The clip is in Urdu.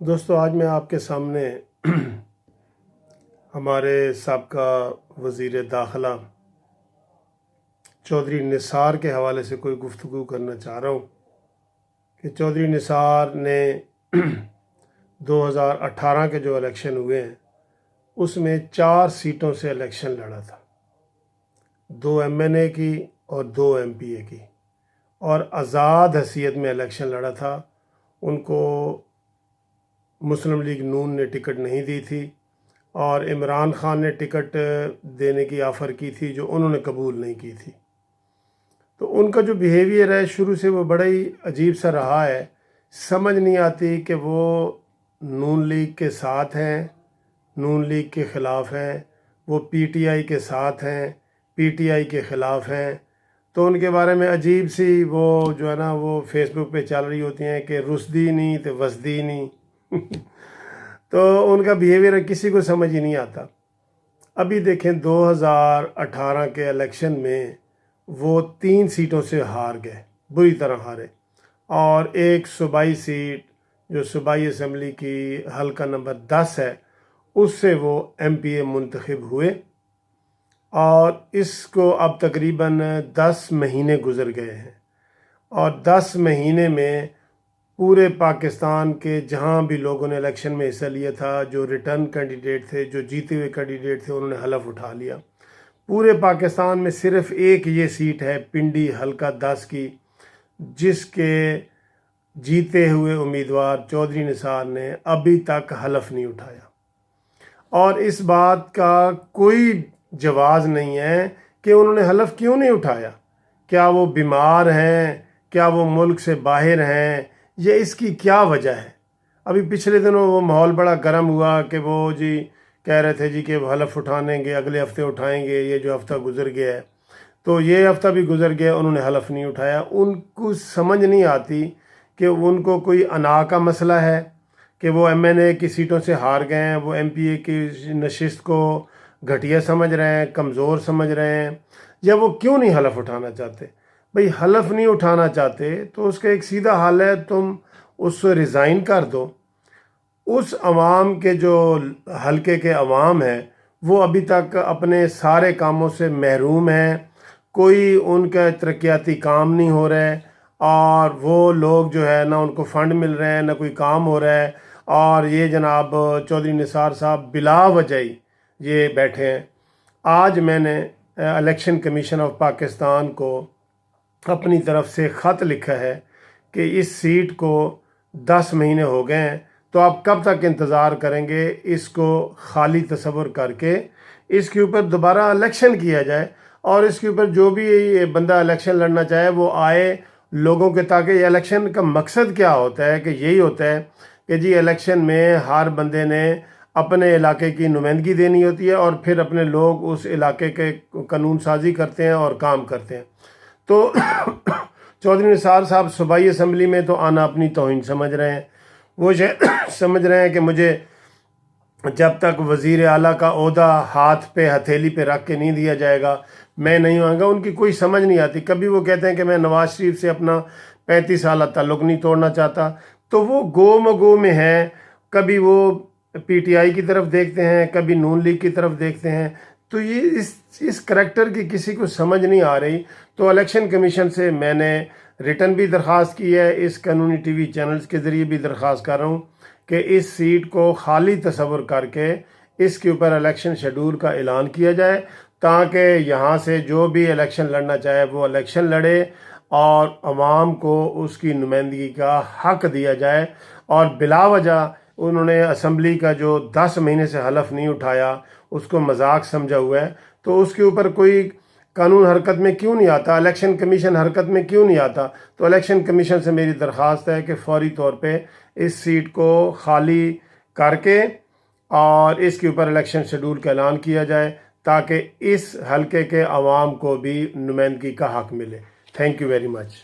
دوستو آج میں آپ کے سامنے ہمارے سابقہ وزیر داخلہ چودھری نثار کے حوالے سے کوئی گفتگو کرنا چاہ رہا ہوں کہ چودھری نثار نے 2018 کے جو الیکشن ہوئے ہیں اس میں 4 سیٹوں سے الیکشن لڑا تھا، 2 MNA کی اور 2 MPA کی، اور آزاد حیثیت میں الیکشن لڑا تھا۔ ان کو مسلم لیگ نون نے ٹکٹ نہیں دی تھی اور عمران خان نے ٹکٹ دینے کی آفر کی تھی جو انہوں نے قبول نہیں کی تھی۔ تو ان کا جو بیہیویئر ہے شروع سے وہ بڑا ہی عجیب سا رہا ہے، سمجھ نہیں آتی کہ وہ نون لیگ کے ساتھ ہیں، نون لیگ کے خلاف ہیں، وہ PTI کے ساتھ ہیں، PTI کے خلاف ہیں۔ تو ان کے بارے میں عجیب سی وہ جو ہے نا وہ فیس بک پہ چل رہی ہوتی ہیں کہ رسدی نہیں تو وسدی نہیں۔ تو ان کا بیہیویئر کسی کو سمجھ ہی نہیں آتا۔ ابھی دیکھیں 2018 کے الیکشن میں وہ 3 سیٹوں سے ہار گئے، بری طرح ہارے، اور ایک صوبائی سیٹ جو صوبائی اسمبلی کی حلقہ نمبر 10 ہے اس سے وہ MPA منتخب ہوئے، اور اس کو اب تقریباً 10 مہینے گزر گئے ہیں، اور 10 مہینے میں پورے پاکستان کے جہاں بھی لوگوں نے الیکشن میں حصہ لیا تھا، جو ریٹرن کینڈیڈیٹ تھے، جو جیتے ہوئے کینڈیڈیٹ تھے، انہوں نے حلف اٹھا لیا۔ پورے پاکستان میں صرف ایک یہ سیٹ ہے پنڈی حلقہ 10 کی، جس کے جیتے ہوئے امیدوار چودھری نثار نے ابھی تک حلف نہیں اٹھایا، اور اس بات کا کوئی جواز نہیں ہے کہ انہوں نے حلف کیوں نہیں اٹھایا۔ کیا وہ بیمار ہیں؟ کیا وہ ملک سے باہر ہیں؟ یہ اس کی کیا وجہ ہے؟ ابھی پچھلے دنوں وہ ماحول بڑا گرم ہوا کہ وہ کہہ رہے تھے کہ وہ حلف اٹھانے گے، اگلے ہفتے اٹھائیں گے۔ یہ جو ہفتہ گزر گیا ہے تو یہ ہفتہ بھی گزر گیا، انہوں نے حلف نہیں اٹھایا۔ ان کو سمجھ نہیں آتی کہ ان کو کوئی انا کا مسئلہ ہے کہ وہ MNA کی سیٹوں سے ہار گئے ہیں، وہ MPA کی نشست کو گھٹیا سمجھ رہے ہیں، کمزور سمجھ رہے ہیں، یا وہ کیوں نہیں حلف اٹھانا چاہتے؟ بھئی حلف نہیں اٹھانا چاہتے تو اس کا ایک سیدھا حل ہے، تم اس سے ریزائن کر دو۔ اس عوام کے جو حلقے کے عوام ہیں وہ ابھی تک اپنے سارے کاموں سے محروم ہیں، کوئی ان کا ترقیاتی کام نہیں ہو رہا ہے، اور وہ لوگ جو ہے نہ ان کو فنڈ مل رہے ہیں، نہ کوئی کام ہو رہا ہے، اور یہ جناب چودھری نثار صاحب بلا وجہ یہ بیٹھے ہیں۔ آج میں نے الیکشن کمیشن آف پاکستان کو اپنی طرف سے خط لکھا ہے کہ اس سیٹ کو 10 مہینے ہو گئے ہیں، تو آپ کب تک انتظار کریں گے؟ اس کو خالی تصور کر کے اس کے اوپر دوبارہ الیکشن کیا جائے، اور اس کے اوپر جو بھی بندہ الیکشن لڑنا چاہے وہ آئے لوگوں کے، تاکہ یہ الیکشن کا مقصد کیا ہوتا ہے کہ یہی ہوتا ہے کہ الیکشن میں ہر بندے نے اپنے علاقے کی نمائندگی دینی ہوتی ہے، اور پھر اپنے لوگ اس علاقے کے قانون سازی کرتے ہیں اور کام کرتے ہیں۔ تو چودھری نثار صاحب صوبائی اسمبلی میں تو آنا اپنی توہین سمجھ رہے ہیں۔ وہ سمجھ رہے ہیں کہ مجھے جب تک وزیر اعلیٰ کا عہدہ ہاتھ پہ ہتھیلی پہ رکھ کے نہیں دیا جائے گا میں نہیں آؤں گا۔ ان کی کوئی سمجھ نہیں آتی۔ کبھی وہ کہتے ہیں کہ میں نواز شریف سے اپنا 35 سالہ تعلق نہیں توڑنا چاہتا، تو وہ گو مگو میں ہیں، کبھی وہ PTI کی طرف دیکھتے ہیں، کبھی نون لیگ کی طرف دیکھتے ہیں۔ تو یہ اس کریکٹر کی کسی کو سمجھ نہیں آ رہی۔ تو الیکشن کمیشن سے میں نے ریٹن بھی درخواست کی ہے، اس قانونی TV چینلز کے ذریعے بھی درخواست کر رہا ہوں کہ اس سیٹ کو خالی تصور کر کے اس کے اوپر الیکشن شیڈول کا اعلان کیا جائے، تاکہ یہاں سے جو بھی الیکشن لڑنا چاہے وہ الیکشن لڑے، اور عوام کو اس کی نمائندگی کا حق دیا جائے۔ اور بلا وجہ انہوں نے اسمبلی کا جو 10 مہینے سے حلف نہیں اٹھایا اس کو مذاق سمجھا ہوا ہے، تو اس کے اوپر کوئی قانون حرکت میں کیوں نہیں آتا؟ الیکشن کمیشن حرکت میں کیوں نہیں آتا؟ تو الیکشن کمیشن سے میری درخواست ہے کہ فوری طور پہ اس سیٹ کو خالی کر کے اور اس کے اوپر الیکشن شیڈول کا اعلان کیا جائے، تاکہ اس حلقے کے عوام کو بھی نمائندگی کا حق ملے۔ Thank you very much.